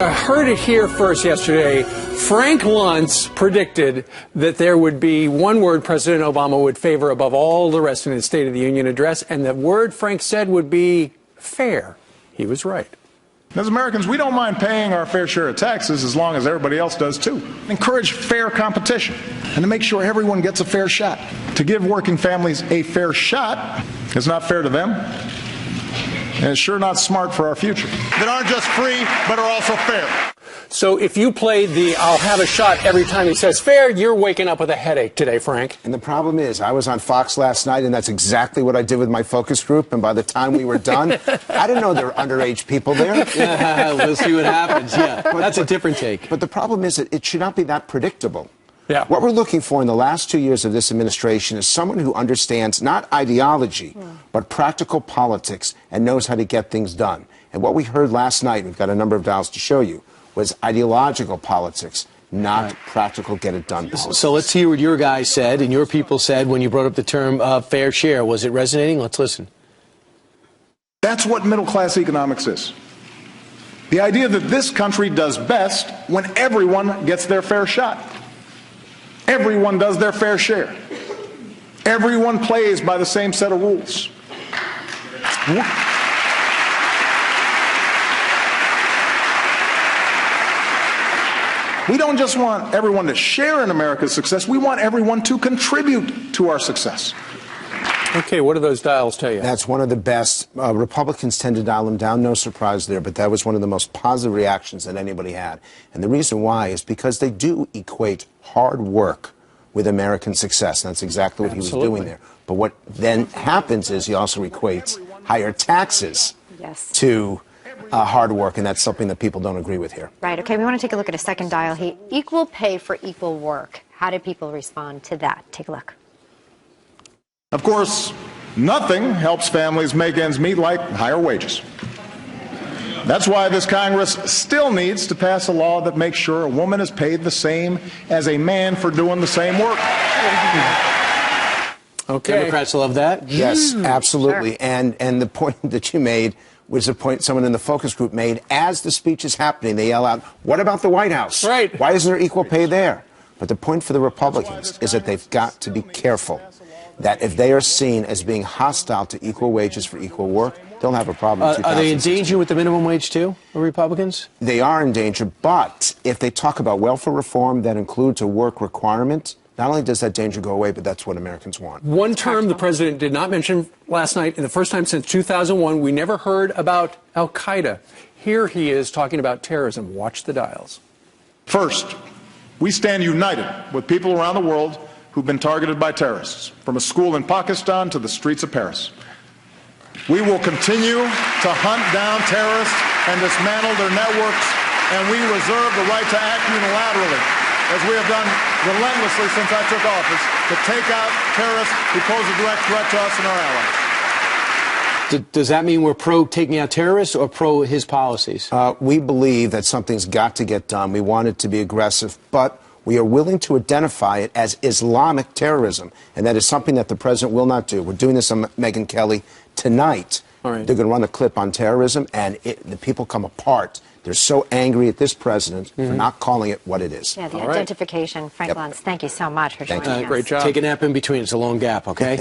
I heard it here first yesterday. Frank Luntz predicted that there would be one word President Obama would favor above all the rest in his State of the Union address, and the word Frank said would be fair. He was right. As Americans, we don't mind paying our fair share of taxes as long as everybody else does too. Encourage fair competition and to make sure everyone gets a fair shot. To give working families a fair shot is not fair to them, and it's sure not smart for our future. That aren't just free, but are also fair. So if you played the I'll have a shot every time he says fair, you're waking up with a headache today, Frank. And the problem is, I was on Fox last night, and that's exactly what I did with my focus group. And by the time we were done, I didn't know there were underage people there. We'll see what happens. Yeah, that's a different take. But the problem is that it should not be that predictable. Yeah. What we're looking for in the last 2 years of this administration is someone who understands not ideology, but practical politics and knows how to get things done. And what we heard last night, we've got a number of dials to show you, was ideological politics, not practical get-it-done politics. So let's hear what your guys said and your people said when you brought up the term fair share. Was it resonating? Let's listen. That's what middle-class economics is. The idea that this country does best when everyone gets their fair shot. Everyone does their fair share. Everyone plays by the same set of rules. We don't just want everyone to share in America's success, we want everyone to contribute to our success. Okay, what do those dials tell you? That's one of the best. Republicans tend to dial them down, no surprise there, but that was one of the most positive reactions that anybody had. And the reason why is because they do equate hard work with American success. And that's exactly what he was doing there. But what then happens is he also equates higher taxes to hard work, and that's something that people don't agree with here. Right. Okay, we want to take a look at a second dial. Equal pay for equal work. How did people respond to that? Take a look. Of course, nothing helps families make ends meet like higher wages. That's why this Congress still needs to pass a law that makes sure a woman is paid the same as a man for doing the same work. Okay. Democrats love that. Yes, absolutely. Sure. And the point that you made was a point someone in the focus group made. As the speech is happening, they yell out, "What about the White House? Right. Why isn't there equal pay there?" But the point for the Republicans is that they've got to be careful that if they are seen as being hostile to equal wages for equal work, they'll have a problem. Are they in danger with the minimum wage, too, the Republicans? They are in danger, but if they talk about welfare reform that includes a work requirement, not only does that danger go away, but that's what Americans want. One term the president did not mention last night, and the first time since 2001, we never heard about al-Qaeda. Here he is talking about terrorism. Watch the dials. First, we stand united with people around the world who've been targeted by terrorists, from a school in Pakistan to the streets of Paris. We will continue to hunt down terrorists and dismantle their networks, and we reserve the right to act unilaterally, as we have done relentlessly since I took office, to take out terrorists who pose a direct threat to us and our allies. Does that mean we're pro taking out terrorists or pro his policies? We believe that something's got to get done. We want it to be aggressive, but we are willing to identify it as Islamic terrorism, and that is something that the president will not do. We're doing this on Megyn Kelly tonight. All right. They're going to run a clip on terrorism, and the people come apart. They're so angry at this president for not calling it what it is. Yeah, the identification. Frank Luntz, thank you so much for joining us. Great job. Take a nap in between. It's a long gap, okay?